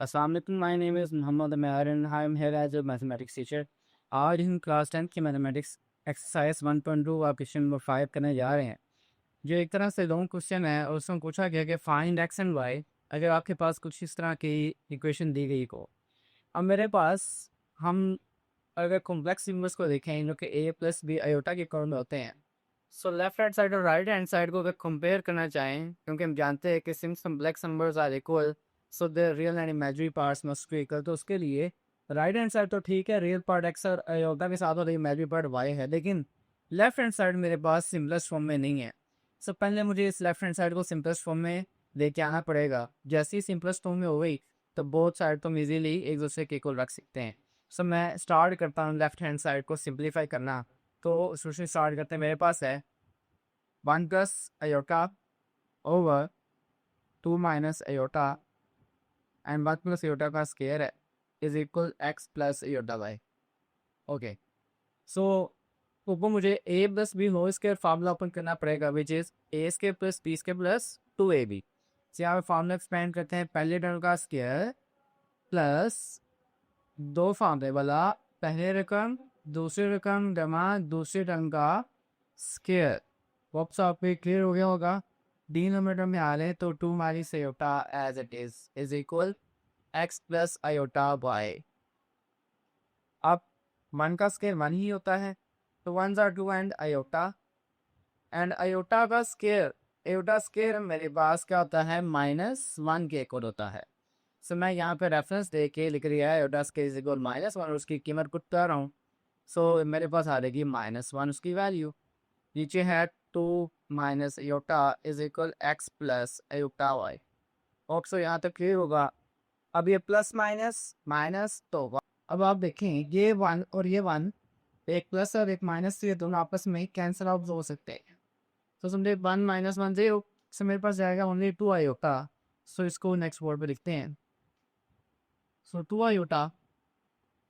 अस्सलाम वालेकुम, my name is Mohammad Umair and I am here as a mathematics teacher. आज हम क्लास 10 की मैथमेटिक्स एक्सरसाइज 1.2 और क्वेश्चन नंबर 5 करने जा रहे हैं। जो एक तरह से लॉन्ग क्वेश्चन है और उसमें पूछा गया कि फाइंड एक्स एंड वाई अगर आपके पास कुछ इस तरह की इक्वेशन दी गई को। अब मेरे पास हम अगर कॉम्प्लेक्स नंबर्स को देखें जो कि ए प्लस बी आयोटा के फॉर्म में होते हैं, सो लेफ्ट हैंड साइड और राइट हैंड साइड को अगर कंपेयर करना चाहें, क्योंकि हम जानते हैं कि since complex numbers are equal so the real and imaginary parts must be equal, तो उसके लिए राइट हैंड साइड तो ठीक है, रियल पार्ट एक्स और अयोटा के साथ और इमेजिनरी पार्ट वाई है, लेकिन लेफ्ट हैंड साइड मेरे पास सिंपलेस्ट फॉर्म में नहीं है। सो पहले मुझे इस लेफ्ट हैंड साइड को सिंपलेस्ट फॉर्म में लेके आना पड़ेगा। जैसे ही सिंपलेस्ट फॉर्म में हो गई तो बोथ साइड तो हम इजीली एक दूसरे के इक्वल रख सकते हैं। सो मैं स्टार्ट करता हूँ लेफ्ट हैंड साइड को सिंप्लीफाई करना। तो शुरू स्टार्ट करते हैं, मेरे पास है 1 plus iota over 2 minus iota and 1 plus iota का स्केयर है is equal X plus iota Y. Okay, so ऊपर मुझे A plus B whole square formula open करना पड़ेगा which is A square plus B square plus 2ab। से यहाँ पे formula expand करते हैं, पहले टर्म का स्केयर प्लस दो फार्मूले वाला पहले रकम दूसरी रकम जमा दूसरी टर्म का स्केयर। वॉप्स आपको क्लियर हो गया होगा। डिनोमिनेटर में आ रहे तो 2 minus iota as it is equal X plus iota Y. अब 1 का स्केयर 1 ही होता है, तो 1 आर 2 एंड आयोटा का स्केयर, आयोटा स्केयर मेरे पास क्या होता है -1 के इक्वल होता है। सो मैं यहाँ पे रेफरेंस दे के लिख रहा है आयोटा स्केयर इज इक्वल -1 और उसकी कीमत कुछ कर रहा हूँ। सो मेरे पास आ जाएगी -1 उसकी वैल्यू। नीचे है 2 minus iota is equal X plus iota Y. और सो यहाँ तक क्लियर होगा। अब ये प्लस माइनस माइनस तो अब आप देखें ये 1 और ये 1, एक प्लस और एक माइनस, तो ये दोनों आपस में कैंसिल आउट हो सकते हैं। तो समझे 1 माइनस 1 0, सो मेरे पास जाएगा ओनली 2 आयोटा। सो इसको नेक्स्ट वर्ड पे लिखते हैं। So 2 iota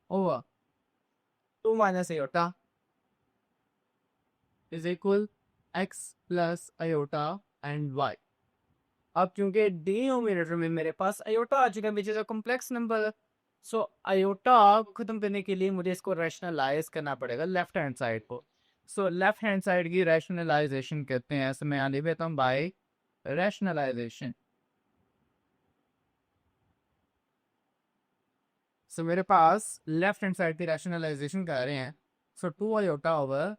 over 2 minus iota is equal X plus iota and Y. अब क्योंकि डिनोमिनेटर में मेरे पास आयोटा आ चुका है which is a complex number, so iota खत्म करने के लिए मुझे इसको रैशनलाइज करना पड़ेगा लेफ्ट हैंड साइड को। सो लेफ्ट हैंड साइड की रैशनलाइजेशन कहते हैं, ऐसे मैं यहाँ लिख देता हूँ बाय रैशनलाइजेशन। सो मेरे पास लेफ्ट हैंड साइड की रैशनलाइजेशन कर रहे हैं। So 2 iota over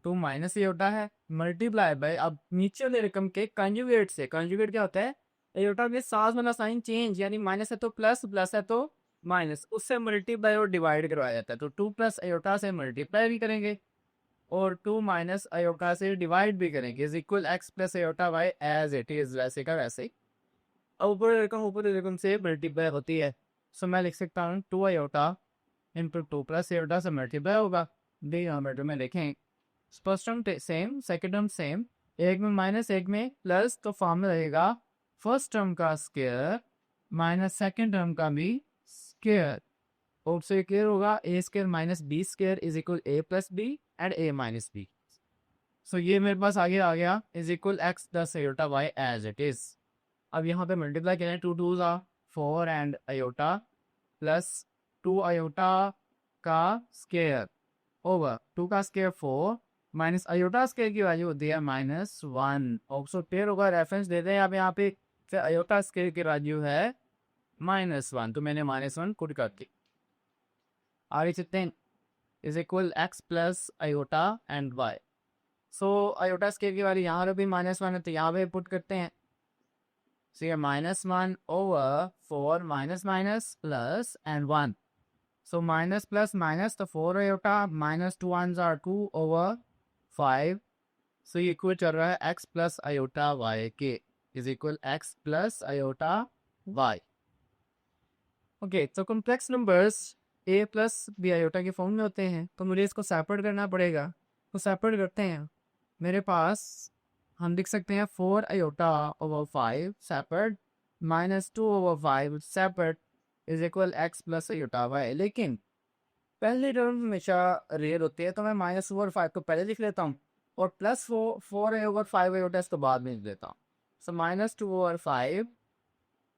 2 minus iota है मल्टीप्लाई बाय, अब नीचे वाले रकम के कंजुगेट से, कंजुगेट क्या होता है आयोटा के साथ वाला साइन चेंज, यानी माइनस है तो प्लस, प्लस है तो माइनस, उससे मल्टीप्लाई और डिवाइड करवाया जाता है। तो 2 प्लस आयोटा से मल्टीप्लाई भी करेंगे और 2 माइनस आयोटा से डिवाइड भी करेंगे is equal X plus iota Y as it is, वैसे का वैसे ही। अब ऊपर रकम से मल्टीप्लाई होती है। सो मैं लिख सकता हूँ 2 आयोटा इंटू 2 प्लस आयोटा से मल्टीप्लाई होगा। डिनोमिनेटर में देखें first term same second term same, एक में माइनस एक में प्लस, तो फॉर्म में रहेगा फर्स्ट टर्म का स्केयर माइनस सेकंड टर्म का भी स्केयर। और से क्लियर होगा A square minus B square is equal A plus B and A minus B. So ये मेरे पास आगे आ गया is equal X plus iota Y as it is. अब यहाँ पे मल्टीप्लाई करें, 2 2 ज़ा 4 एंड आयोटा प्लस 2 आयोटा का स्केयर ओवर 2 का स्केयर 4 माइनस आयोटा स्केयर की वैल्यू होती है -1। ऑप्शन क्लियर होगा, रेफरेंस देते हैं आप यहाँ पे। फिर आयोटा स्केयर की वैल्यू है -1, तो मैंने -1 कुट कर दी। आगे चलते हैं, is equal X plus iota and Y. So iota square की वैल्यू यहाँ भी -1 है, तो यहाँ पे पुट करते हैं। सो ये -1 over 4 minus minus plus and 1। So minus plus minus तो 4 iota minus 2 1 or 2 over 5। So ये इक्वल चल रहा है एक्स प्लस आयोटा वाई के, is equal X plus iota Y. Okay, तो complex numbers A plus B iota के form में होते हैं, तो मुझे इसको सेपरेट करना पड़ेगा। तो सेपरेट करते हैं, मेरे पास हम लिख सकते हैं 4 iota over 5 separate -2 over 5 separate is equal X plus iota Y. लेकिन पहली टर्म हमेशा रियल होती है, तो मैं -4 5 को पहले लिख लेता हूँ और प्लस 4 ओवर 5 आयोटा इसको बाद में लिख देता हूँ। सो -2 ओवर 5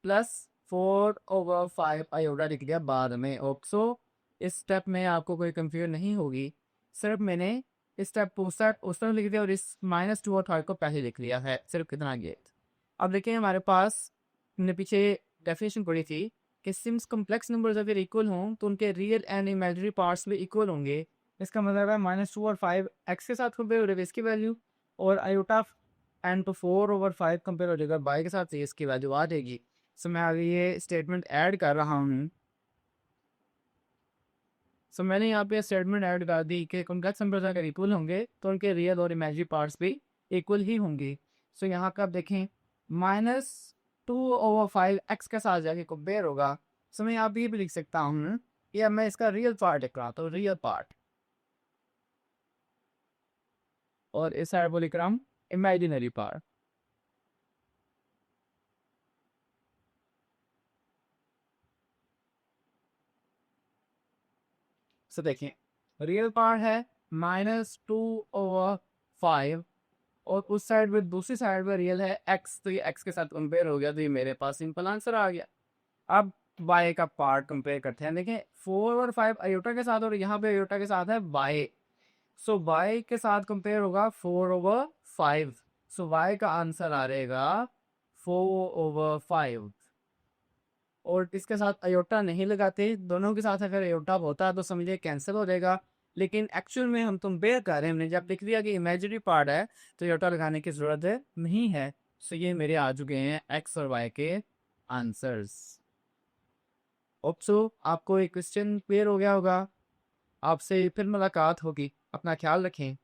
प्लस 4/5 आयोटा लिख दिया बाद में। सो इस स्टेप में आपको कोई कंफ्यूजन नहीं होगी, सिर्फ मैंने इस स्टेप उस तरफ लिख दिया और इस -2 और 5 को पहले लिख लिया है, सिर्फ कितना गेट। अब देखिए हमारे पास हमने पीछे डेफिनेशन पढ़ी थी कि सिम्स कॉम्प्लेक्स नंबर्स अगर इक्वल हों तो उनके रियल एंड इमेजिनरी पार्ट्स भी इक्वल होंगे। इसका मतलब है -2 और 5 एक्स के साथ कंपेयर हो रहे हैं इसकी वैल्यू, और आयोटा एंड तो 4/5 कंपेयर हो जाएगा बाई के साथ, तो इसकी वैल्यू आ जाएगी। सो मैं अभी ये स्टेटमेंट ऐड कर रहा हूँ। सो मैंने यहाँ पे स्टेटमेंट ऐड कर दी कि कॉम्प्लेक्स नंबर्स अगर इक्वल होंगे तो उनके रियल और इमेजिनरी पार्ट्स भी इक्वल ही होंगे। सो यहाँ का आप देखें -2/5 एक्स के साथ जाके कंपेयर होगा। सो मैं यहाँ पे ये भी लिख सकता हूँ, या मैं इसका रियल पार्ट लिख रहा तो रियल पार्ट, और इस साइड को लिख रहा हूँ इमेजिनरी पार्ट। सो देखें रियल पार्ट है -2/5, और उस साइड में दूसरी साइड में रियल है एक्स, तो ये एक्स के साथ कंपेयर हो गया, तो ये मेरे पास सिंपल आंसर आ गया। अब वाई का पार्ट कंपेयर करते हैं। देखें 4 और 5 अयोटा के साथ और यहाँ पे अयोटा के साथ है वाई। सो वाई के साथ कंपेयर होगा 4/5। सो वाई का आंसर आ रहेगा 4/5। और इसके साथ अयोटा नहीं लगाते, दोनों के साथ अगर अयोटा होता तो समझिए कैंसिल हो जाएगा, लेकिन एक्चुअल में हम कंपेयर कर रहे हैं, हमने जब लिख दिया कि इमेजिनरी पार्ट है तो अयोटा लगाने की ज़रूरत नहीं है। सो ये मेरे आ चुके हैं एक्स और वाई के आंसर्स। होप सो आपको एक क्वेश्चन क्लियर हो गया होगा। आपसे फिर मुलाकात होगी, अपना ख्याल रखें।